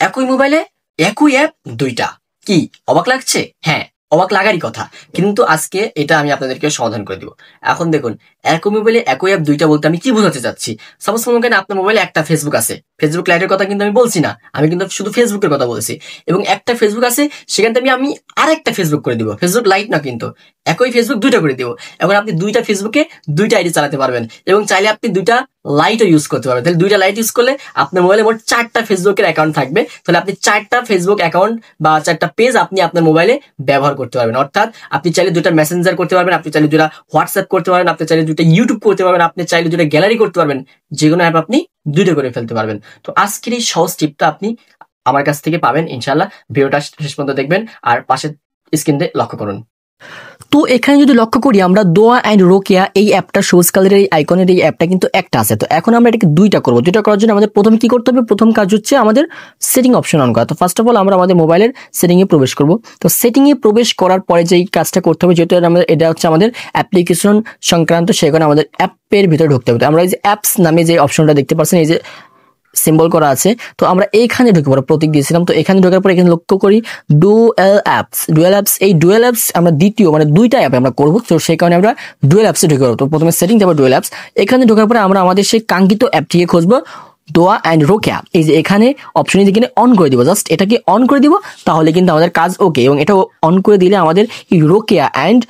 একই মোবাইলে একই অ্যাপ দুইটা। কি অবাক লাগছে? হ্যাঁ, অবাক লাগারই কথা। কিন্তু আজকে এটা আমি আপনাদেরকে সমাধান করে দিব। এখন দেখুন, একই মোবাইলে একই অ্যাপ দুইটা বলতে আমি কি বোঝাতে চাচ্ছি? সাপোজ মনে করেন আপনার মোবাইলে একটা ফেসবুক আছে। ফেসবুক লাইটের কথা কিন্তু আমি বলছি না। আমি কিন্তু শুধু ফেসবুকের কথা বলছি। এবং একটা ফেসবুক আছে, সেখান থেকে আমি আরেকটা ফেসবুক করে দিব। ফেসবুক লাইট না কিন্তু। একই ফেসবুক দুইটা করে দিব। এখন আপনি দুইটা ফেসবুকে দুইটা আইডি চালাতে পারবেন এবং চাইলে আপনি দুইটা লাইটও ইউজ করতে পারবেন। তাহলে দুইটা লাইট ইউজ করলে আপনার মোবাইলে মোট 4টা ফেসবুকের অ্যাকাউন্ট থাকবে। তাহলে আপনি 4টা ফেসবুক অ্যাকাউন্ট বা 4টা পেজ আপনি আপনার মোবাইলে ব্যবহার করতে পারবেন। অর্থাৎ আপনি চাইলে দুইটা মেসেঞ্জার করতে পারবেন, আপনি চাইলে দুইটা হোয়াটসঅ্যাপ করতে পারবেন, আপনি চাইলে দুইটা ইউটিউব করতে পারবেন, আপনি চাইলে দুইটা গ্যালারি করতে পারবেন। যেকোনো অ্যাপ আপনি দুইটা করে ফেলতে পারবেন। তো আজকের এই সহজ টিপটা আপনি আমার কাছ থেকে পাবেন ইনশাআল্লাহ। ভিডিওটা শেষ পর্যন্ত দেখবেন আর পাশে স্ক্রিনে লক্ষ্য করুন। তো এখানে যদি লক্ষ্য করি আমরা দোয়া অ্যান্ড রোকেয়া এই অ্যাপটা সবুজ কালারের এই আইকনের এই অ্যাপটা কিন্তু একটা আছে। তো এখন আমরা এটাকে দুইটা করব। দুইটা করার জন্য আমাদের প্রথমে কি করতে হবে? প্রথম কাজ হচ্ছে আমাদের সেটিং অপশন অন করা। তো ফার্স্ট অফ অল আমরা আমাদের মোবাইলের সেটিংয়ে প্রবেশ করব। তো সেটিংয়ে প্রবেশ করার পরে যেই কাজটা করতে হবে, যেহেতু এটা হচ্ছে আমাদের অ্যাপ্লিকেশন সংক্রান্ত, সেখানে আমাদের অ্যাপের ভিতরে ঢুকতে হবে। আমরা এই যে অ্যাপস নামে যে অপশনটা দেখতে পাচ্ছেন, এই যে সিম্বল করা আছে, তো আমরা এইখানে ঢুকে পড়ব। প্রতীক দিয়েছিলাম, তো এখানে ঢোকার পর এখানে লক্ষ্য করি ডুয়েল অ্যাপস। এই ডুয়েল অ্যাপস আমরা দ্বিতীয় মানে দুইটা অ্যাপে আমরা করবো, তো সেই কারণে আমরা ডুয়েল অ্যাপসে ঢুকে পড়বো। তো প্রথমে সেটিং, তারপর ডুয়েল অ্যাপস। এখানে ঢোকার পরে আমরা আমাদের সেই কাঙ্ক্ষিত অ্যাপটিকে খুঁজবো, দোয়া অ্যান্ড রোকেয়া। এই যে এখানে অপশন এখানে অন করে দিব, জাস্ট এটাকে অন করে দিব, তাহলে কিন্তু আমাদের কাজ ওকে। এবং এটা অন করে দিলে আমাদের এই রোকেয়া অ্যান্ড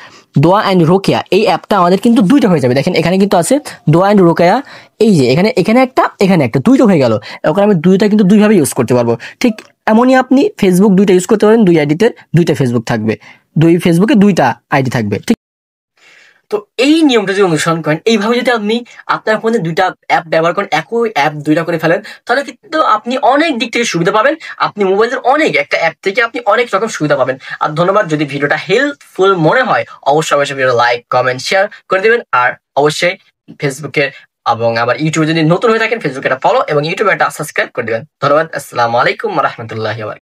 দোয়া অ্যান্ড রোকেয়া এই অ্যাপটা আমাদের কিন্তু দুইটা হয়ে যাবে। দেখেন এখানে কিন্তু আছে দোয়া অ্যান্ড রোকেয়া, এই যে এখানে একটা দুইটা হয়ে গেল। এখন আমি দুইটা কিন্তু দুইভাবে ইউজ করতে পারবো। ঠিক এমনই আপনি ফেসবুক দুইটা ইউজ করতে পারেন, দুই আইডিতে দুইটা ফেসবুক থাকবে, দুই ফেসবুকে দুইটা আইডি থাকবে। ঠিক, তো এই নিয়মটা যদি অনুসরণ করেন, এইভাবে যদি আপনি আপনার ফোনে দুইটা অ্যাপ ব্যবহার করেন, একই অ্যাপ দুইটা করে ফেলেন, তাহলে কিন্তু আপনি অনেক দিক থেকে সুবিধা পাবেন। আপনি মোবাইলের অনেক একটা অ্যাপ থেকে আপনি অনেক রকম সুবিধা পাবেন। আর ধন্যবাদ। যদি ভিডিওটা হেল্পফুল মনে হয় অবশ্যই ভিডিও লাইক, কমেন্ট, শেয়ার করে দেবেন। আর অবশ্যই ফেসবুকে এবং আবার ইউটিউবে যদি নতুন হয়ে থাকেন, ফেসবুকে একটা ফলো এবং ইউটিউবে একটা সাবস্ক্রাইব করে দেবেন। ধন্যবাদ। আসসালামু আলাইকুম ওয়া রাহমাতুল্লাহি ওয়া বারাকাতুহু।